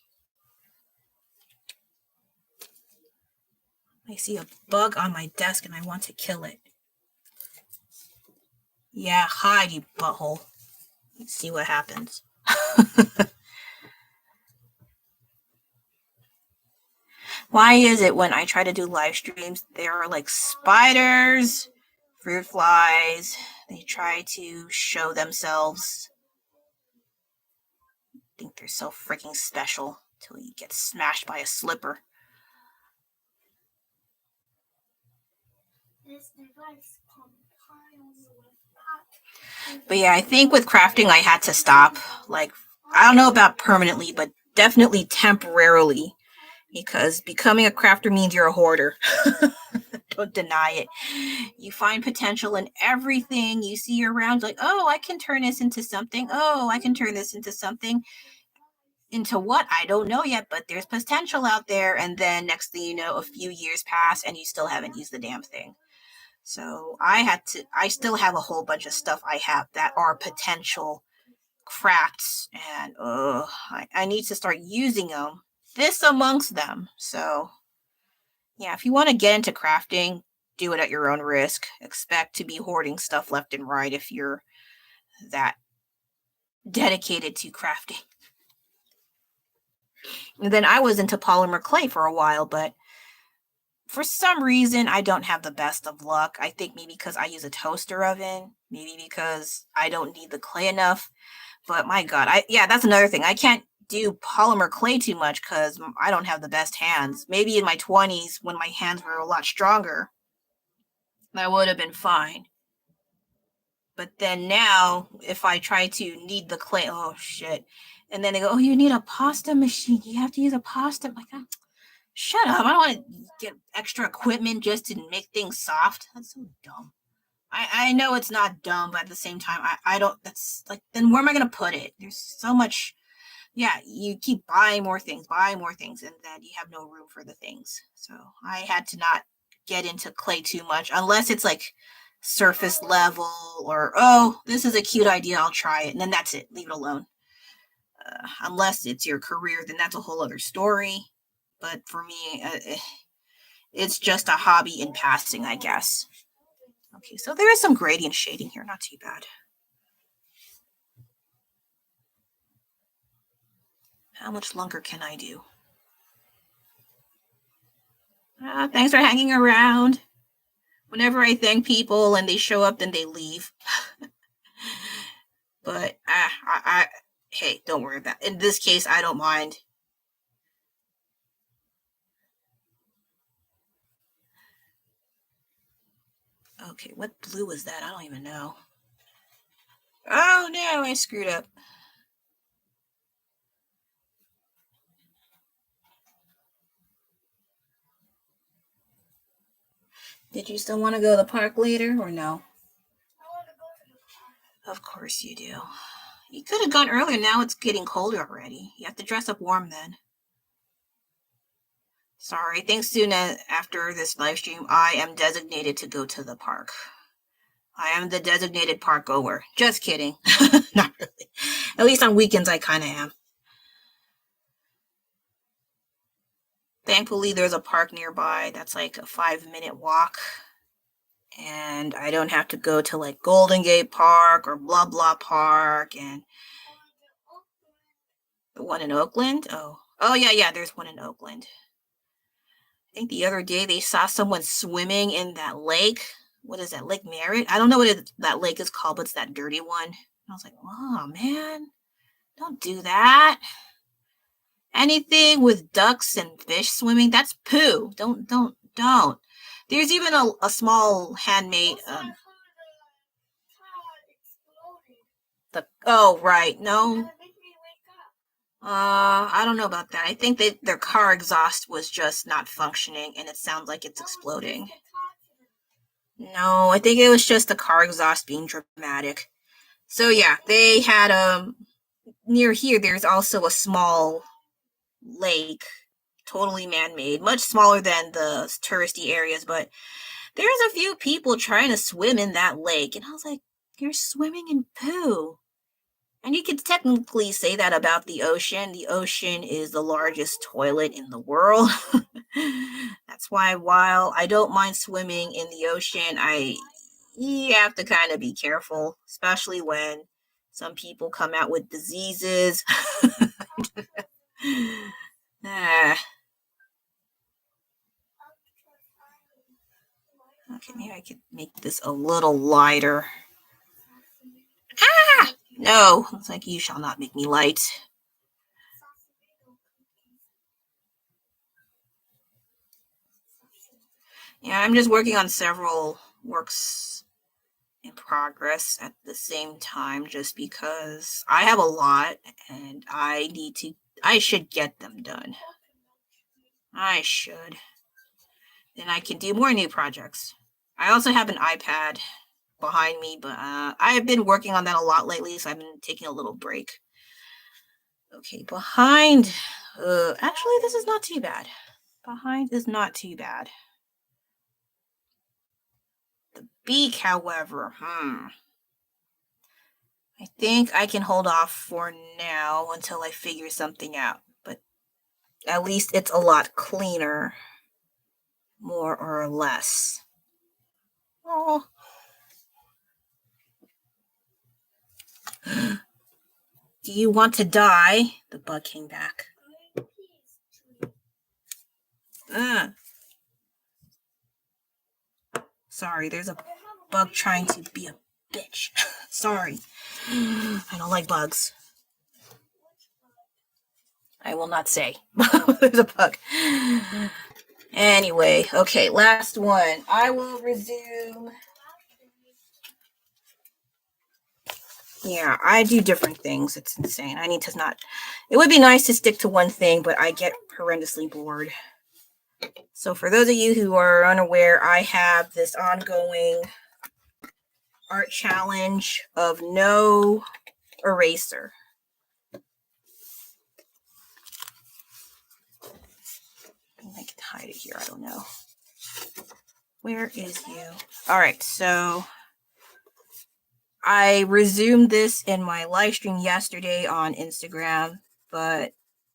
I see a bug on my desk, and I want to kill it. Yeah, hide, you butthole. Let's see what happens. Why is it when I try to do live streams, there are like spiders, fruit flies, they try to show themselves. I think they're so freaking special till you get smashed by a slipper. But yeah, I think with crafting I had to stop. Like, I don't know about permanently, but definitely temporarily. Because becoming a crafter means you're a hoarder. Don't deny it. You find potential in everything you see around. Like, oh, I can turn this into something. Oh, I can turn this into something. Into what? I don't know yet, but there's potential out there. And then next thing you know, a few years pass and you still haven't used the damn thing. So I still have a whole bunch of stuff I have that are potential crafts. And I need to start using them. This amongst them. So yeah, if you want to get into crafting, do it at your own risk. Expect to be hoarding stuff left and right if you're that dedicated to crafting. And then I was into polymer clay for a while, but for some reason I don't have the best of luck. I think maybe because I use a toaster oven, maybe because I don't need the clay enough. But my God, that's another thing. I can't do polymer clay too much because I don't have the best hands. Maybe in my 20s when my hands were a lot stronger, that would have been fine. But then now, if I try to knead the clay, oh shit. And then they go, oh, you need a pasta machine. You have to use a pasta. I'm like, oh, shut up. I don't want to get extra equipment just to make things soft. That's so dumb. I know it's not dumb, but at the same time, I don't, that's like, then where am I going to put it? There's so much. Yeah, you keep buying more things, and then you have no room for the things. So I had to not get into clay too much, unless it's like surface level or, oh, this is a cute idea, I'll try it. And then that's it, leave it alone. Unless it's your career, then that's a whole other story. But for me, it's just a hobby in passing, I guess. Okay, so there is some gradient shading here, not too bad. How much longer can I do? Thanks for hanging around. Whenever I thank people and they show up, then they leave. But hey, don't worry about it. In this case, I don't mind. Okay, what blue was that? I don't even know. Oh no, I screwed up. Did you still want to go to the park later or no? Of course you do. You could have gone earlier. Now it's getting colder already. You have to dress up warm then. Sorry, thanks soon after this live stream, I am designated to go to the park. I am the designated park goer. Just kidding. Not really. At least on weekends I kind of am. Thankfully, there's a park nearby that's like a 5-minute walk. And I don't have to go to like Golden Gate Park or blah blah Park and the one in Oakland. Oh yeah, there's one in Oakland. I think the other day they saw someone swimming in that lake. What is that, Lake Merritt? I don't know what that lake is called, but it's that dirty one. And I was like, oh man, don't do that. Anything with ducks and fish swimming, that's poo. Don't. There's even a small handmade oh right, no. I don't know about that. I think that their car exhaust was just not functioning and it sounds like it's exploding. No, I think it was just the car exhaust being dramatic. So yeah, they had near here there's also a small lake, totally man-made, much smaller than the touristy areas, but there's a few people trying to swim in that lake and I was like, you're swimming in poo. And you could technically say that about the ocean. The ocean is the largest toilet in the world. That's why while I don't mind swimming in the ocean, you have to kind of be careful, especially when some people come out with diseases. Okay, maybe I could make this a little lighter. No, it's like you shall not make me light. Yeah, I'm just working on several works in progress at the same time just because I have a lot and I should get them done. I should. Then I can do more new projects. I also have an iPad behind me, but I've been working on that a lot lately, so I've been taking a little break. Okay, behind. Actually, this is not too bad. Behind is not too bad. The beak, however, I think I can hold off for now until I figure something out. But at least it's a lot cleaner, more or less. Oh. Do you want to die? The bug came back. Sorry, there's a bug trying to be a bitch. Sorry. I don't like bugs. I will not say. There's a bug. Anyway, okay, last one. I will resume. Yeah, I do different things. It's insane. I need to not. It would be nice to stick to one thing, but I get horrendously bored. So for those of you who are unaware, I have this ongoing art challenge of no eraser. I can hide it here. I don't know. Where is you? All right, so I resumed this in my live stream yesterday on Instagram, but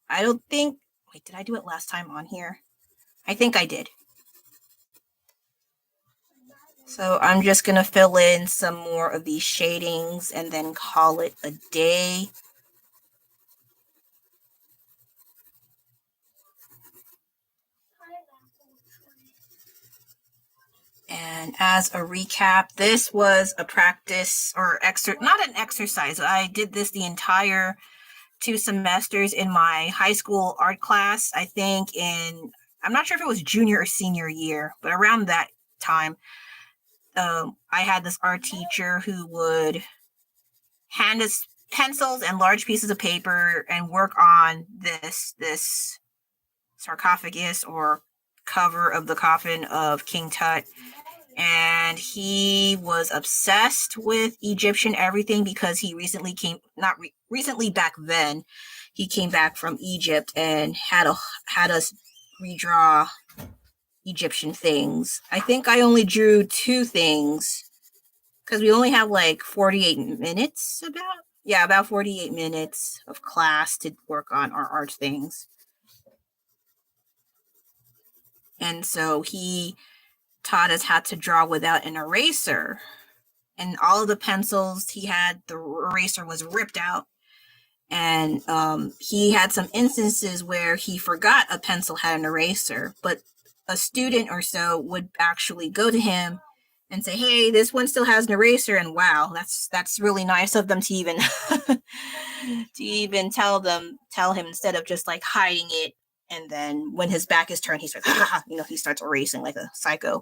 I don't think. Wait, did I do it last time on here? I think I did. So I'm just going to fill in some more of these shadings and then call it a day. And as a recap, this was a practice or not an exercise. I did this the entire 2 semesters in my high school art class. I think I'm not sure if it was junior or senior year, but around that time, I had this art teacher who would hand us pencils and large pieces of paper and work on this sarcophagus or cover of the coffin of King Tut. And he was obsessed with Egyptian everything because he recently recently back then, he came back from Egypt and had us redraw Egyptian things. I think I only drew 2 things because we only have like 48 minutes about 48 minutes of class to work on our art things. And so he taught us how to draw without an eraser. And all of the pencils he had, the eraser was ripped out. And he had some instances where he forgot a pencil had an eraser, but a student or so would actually go to him and say, hey, this one still has an eraser, and wow, that's really nice of them to even tell him instead of just like hiding it, and then when his back is turned, he starts he starts erasing like a psycho.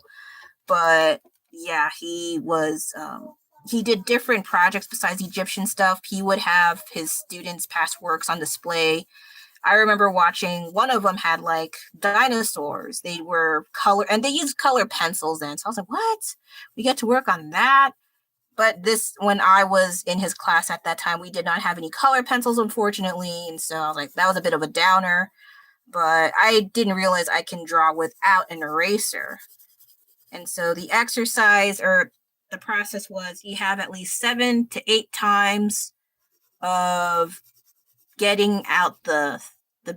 But yeah, he did different projects besides Egyptian stuff. He would have his students' past works on display. I remember watching one of them had like dinosaurs. They were color and they used color pencils then. So I was like, what? We get to work on that? But when I was in his class at that time, we did not have any color pencils, unfortunately. And so I was like, that was a bit of a downer. But I didn't realize I can draw without an eraser. And so the exercise or the process was you have at least 7 to 8 times of getting out the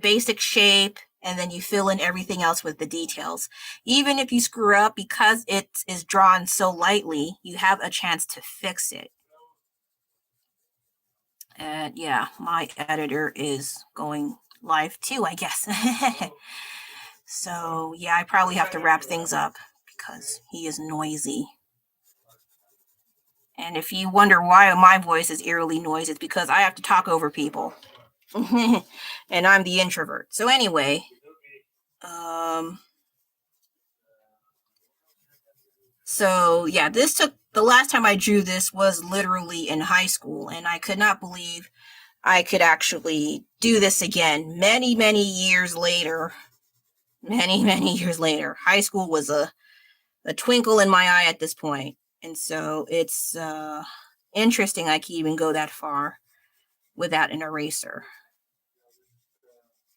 basic shape, and then you fill in everything else with the details. Even if you screw up, because it is drawn so lightly, you have a chance to fix it. And yeah, my editor is going live too, I guess. So yeah, I probably have to wrap things up because he is noisy. And if you wonder why my voice is eerily noisy, it's because I have to talk over people. And I'm the introvert. So anyway, so yeah, the last time I drew this was literally in high school, and I could not believe I could actually do this again many, many years later. Many, many years later. High school was a twinkle in my eye at this point. And so it's interesting I can even go that far without an eraser.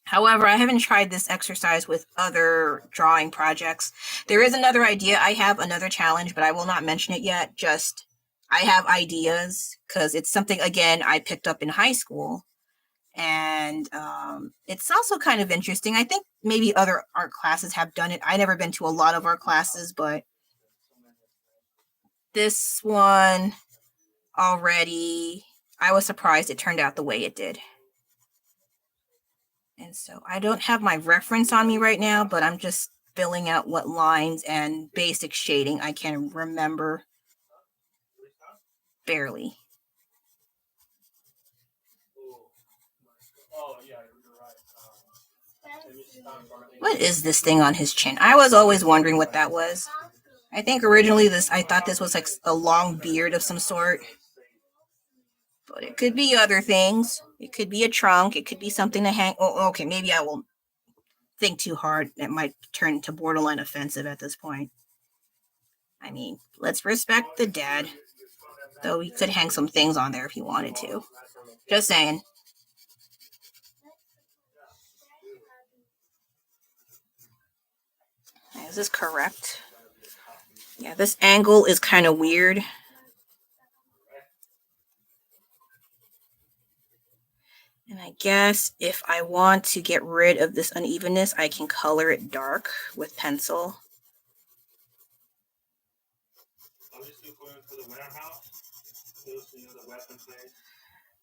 However, I haven't tried this exercise with other drawing projects. There is another idea. I have another challenge, but I will not mention it yet. Just I have ideas because it's something, again, I picked up in high school. And it's also kind of interesting. I think maybe other art classes have done it. I've never been to a lot of art classes, but this one already, I was surprised it turned out the way it did. And so I don't have my reference on me right now, but I'm just filling out what lines and basic shading I can remember barely. What is this thing on his chin? I was always wondering what that was. I think originally I thought this was like a long beard of some sort. But it could be other things. It could be a trunk. It could be something to hang. Oh, okay, maybe I will think too hard. It might turn into borderline offensive at this point. I mean, let's respect the dead. Though he could hang some things on there if he wanted to. Just saying. Is this correct? Yeah, this angle is kind of weird. And I guess if I want to get rid of this unevenness, I can color it dark with pencil.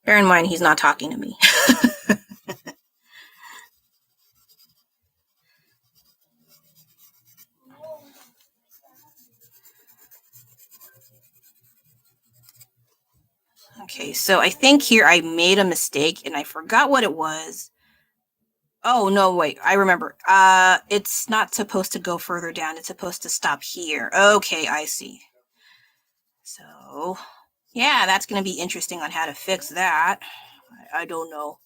Bear in mind, he's not talking to me. Okay, so I think here I made a mistake and I forgot what it was. Oh, no, wait, I remember. It's not supposed to go further down. It's supposed to stop here. Okay, I see. So, yeah, that's going to be interesting on how to fix that. I don't know.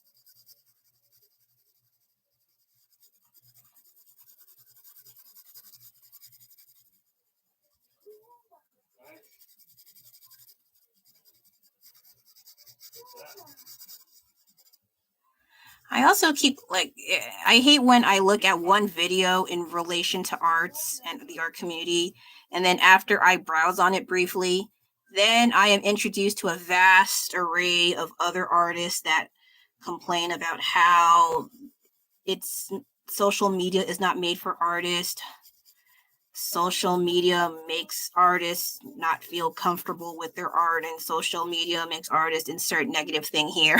I also keep, like, I hate when I look at one video in relation to arts and the art community, and then after I browse on it briefly, then I am introduced to a vast array of other artists that complain about how it's social media is not made for artists. Social media makes artists not feel comfortable with their art, and social media makes artists insert negative thing here.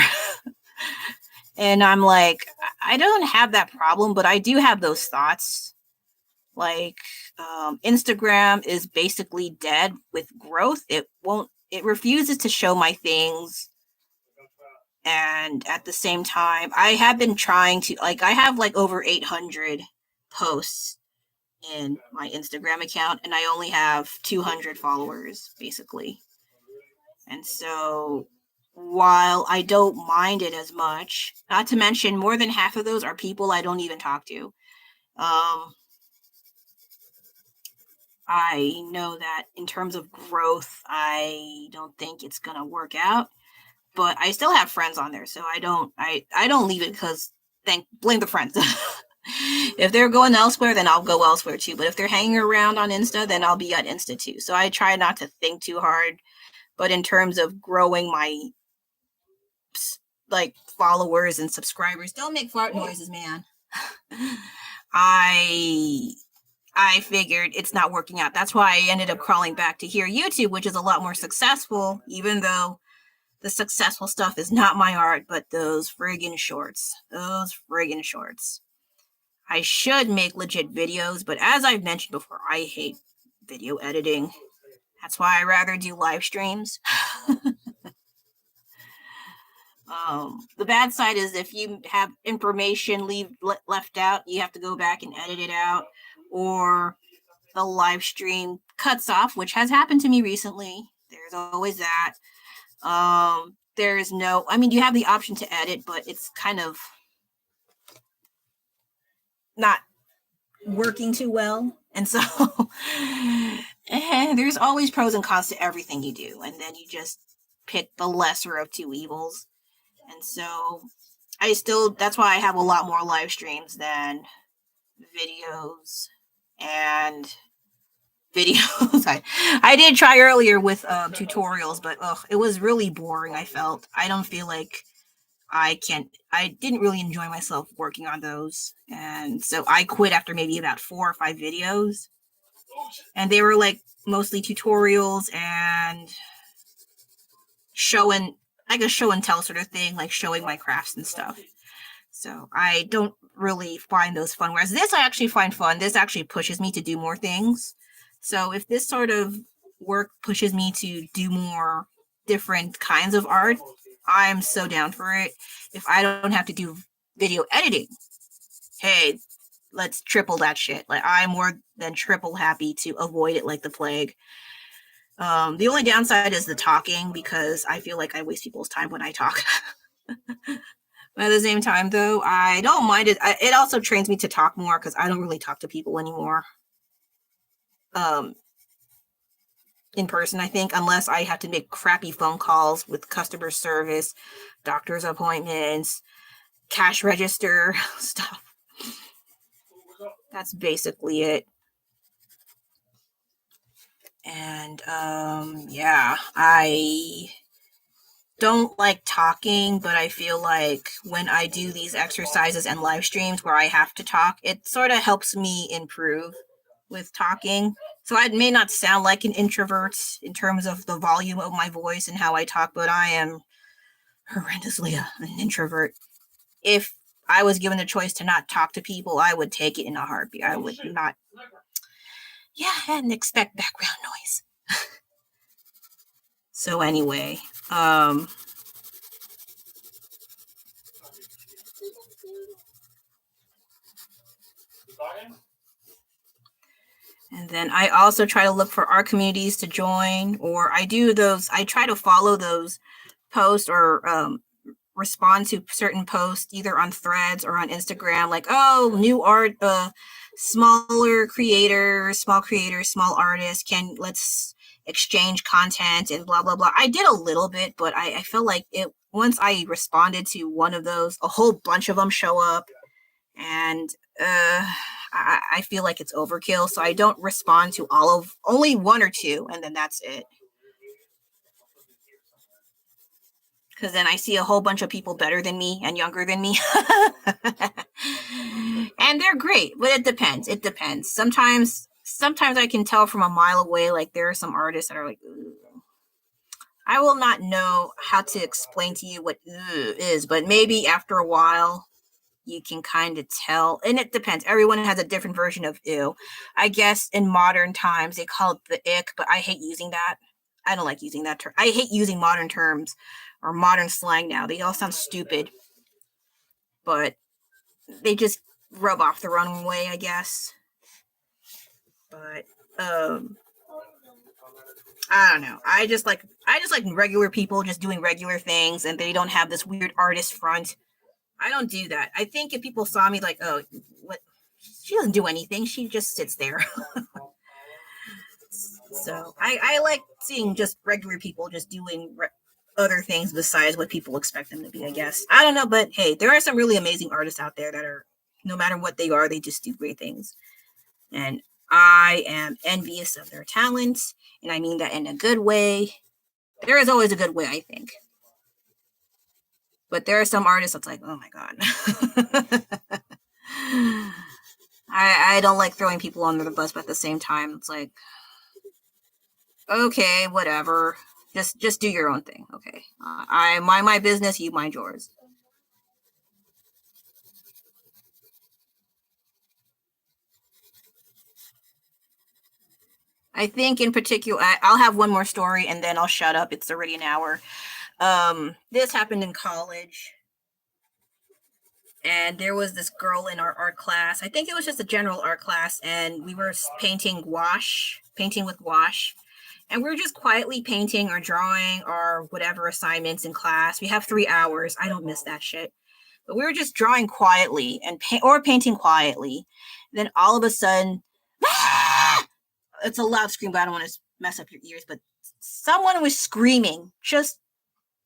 And I'm like, I don't have that problem, but I do have those thoughts. Like, Instagram is basically dead with growth. It refuses to show my things. And at the same time, I have been trying to, like, I have like over 800 posts in my Instagram account, and I only have 200 followers, basically. And so, while I don't mind it as much, not to mention more than half of those are people I don't even talk to. I know that in terms of growth, I don't think it's gonna work out. But I still have friends on there, so I don't leave it because blame the friends. If they're going elsewhere, then I'll go elsewhere too. But if they're hanging around on Insta, then I'll be on Insta too. So I try not to think too hard. But in terms of growing my like followers and subscribers, don't make fart noises, man. I figured it's not working out. That's why I ended up crawling back to here YouTube, which is a lot more successful, even though the successful stuff is not my art, but those friggin' shorts. Those friggin' shorts. I should make legit videos, but as I've mentioned before, I hate video editing. That's why I rather do live streams. The bad side is if you have information left out, you have to go back and edit it out, or the live stream cuts off, which has happened to me recently. There's always that. There's no, I mean, you have the option to edit, but it's kind of not working too well. And so there's always pros and cons to everything you do. And then you just pick the lesser of two evils. And so that's why I have a lot more live streams than videos and videos. I did try earlier with tutorials, but it was really boring. I don't feel like I didn't really enjoy myself working on those. And so I quit after maybe about 4 or 5 videos. And they were like mostly tutorials and show and tell sort of thing, like showing my crafts and stuff. So I don't really find those fun. Whereas this I actually find fun. This actually pushes me to do more things. So if this sort of work pushes me to do more different kinds of art, I'm so down for it. If I don't have to do video editing, hey, let's triple that shit. Like, I'm more than triple happy to avoid it like the plague. The only downside is the talking, because I feel like I waste people's time when I talk. But at the same time, though, I don't mind it. It also trains me to talk more, because I don't really talk to people anymore. In person, I think, unless I have to make crappy phone calls with customer service, doctor's appointments, cash register stuff. That's basically it. And yeah, I don't like talking, but I feel like when I do these exercises and live streams where I have to talk, it sort of helps me improve with talking. So I may not sound like an introvert in terms of the volume of my voice and how I talk, but I am horrendously an introvert. If I was given the choice to not talk to people, I would take it in a heartbeat. I would not. Yeah, I didn't expect background noise. So anyway, and then I also try to look for art communities to join, or I try to follow those posts or respond to certain posts either on Threads or on Instagram, like, oh, new art, small creators, small artists, let's exchange content and blah blah blah. I did a little bit, but I feel like once I responded to one of those, a whole bunch of them show up, and I feel like it's overkill, so I don't respond to only 1 or 2, and then that's it. Because then I see a whole bunch of people better than me and younger than me. And they're great, but it depends. Sometimes I can tell from a mile away, like, there are some artists that are like, ugh. I will not know how to explain to you what is, but maybe after a while you can kind of tell, and it depends. Everyone has a different version of ew. I guess in modern times they call it the ick, but I hate using that. I don't like using that term. I hate using modern terms or modern slang now. They all sound stupid, but they just rub off the wrong way, I guess. But I don't know. I just like regular people just doing regular things, and they don't have this weird artist front. I don't do that. I think if people saw me like, oh, what? She doesn't do anything. She just sits there. So I like seeing just regular people just doing other things besides what people expect them to be, I guess. I don't know, but hey, there are some really amazing artists out there that are, no matter what they are, they just do great things. And I am envious of their talents, and I mean that in a good way. There is always a good way, I think. But there are some artists that's like, oh my God. I don't like throwing people under the bus, but at the same time, it's like, okay, whatever. Just do your own thing, okay? I mind my business, you mind yours. I think in particular, I'll have one more story and then I'll shut up. It's already an hour. This happened in college, and there was this girl in our art class. I think it was just a general art class, and we were painting with gouache. And we were just quietly painting or drawing or whatever assignments in class. We have 3 hours. I don't miss that shit. But we were just drawing quietly and painting quietly. Then all of a sudden, ah! It's a loud scream, but I don't want to mess up your ears. But someone was screaming, just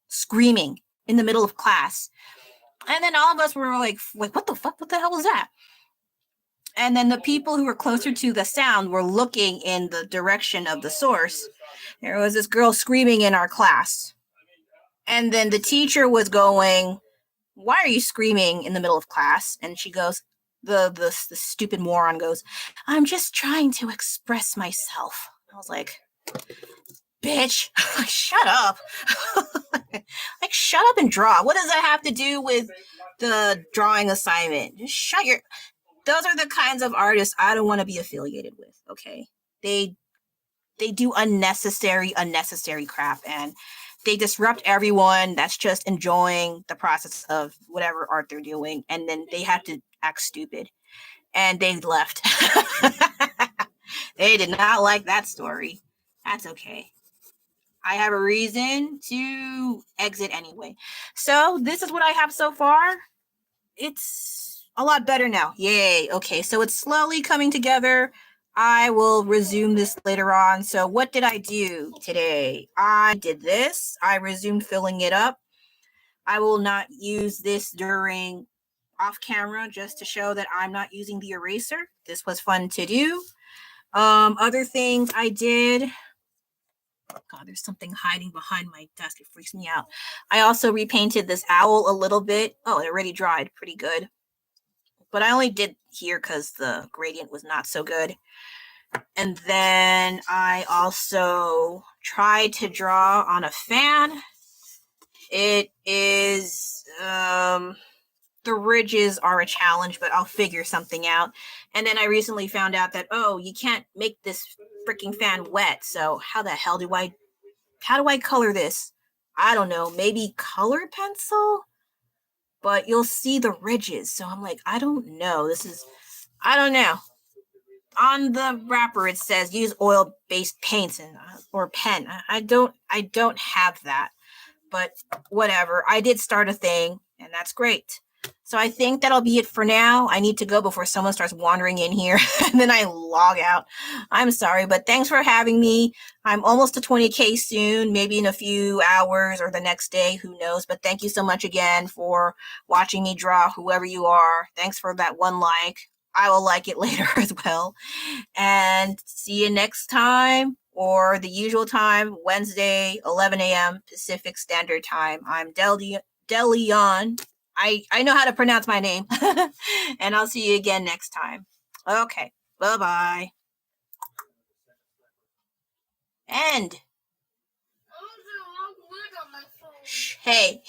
screaming in the middle of class. And then all of us were like, what the fuck? What the hell was that? And then the people who were closer to the sound were looking in the direction of the source. There was this girl screaming in our class. And then the teacher was going, why are you screaming in the middle of class? And she goes, the stupid moron goes, I'm just trying to express myself. I was like, bitch, shut up. Like, shut up and draw. What does that have to do with the drawing assignment? Just shut your... Those are the kinds of artists I don't want to be affiliated with, okay? They do unnecessary crap, and they disrupt everyone that's just enjoying the process of whatever art they're doing, and then they have to act stupid. And they left. They did not like that story. That's okay. I have a reason to exit anyway. So this is what I have so far. It's a lot better now. Yay. Okay, so it's slowly coming together. I will resume this later on. So what did I do today? I did this. I resumed filling it up. I will not use this during off camera just to show that I'm not using the eraser. This was fun to do. Other things I did. God, there's something hiding behind my desk. It freaks me out. I also repainted this owl a little bit. Oh, it already dried pretty good. But I only did here because the gradient was not so good. And then I also tried to draw on a fan. It is, the ridges are a challenge, but I'll figure something out. And then I recently found out that, oh, you can't make this freaking fan wet. So how the hell do I color this? I don't know, maybe colored pencil? But you'll see the ridges. So I'm like, I don't know. I don't know. On the wrapper, it says use oil-based paints or pen. I don't have that, but whatever. I did start a thing, and that's great. So I think that'll be it for now. I need to go before someone starts wandering in here and then I log out. I'm sorry, but thanks for having me. I'm almost to 20K soon, maybe in a few hours or the next day, who knows. But thank you so much again for watching me draw, whoever you are. Thanks for that one like. I will like it later as well. And see you next time, or the usual time, Wednesday, 11 a.m. Pacific Standard Time. I'm Delion. I know how to pronounce my name. And I'll see you again next time. Okay. Bye-bye. End. Hey.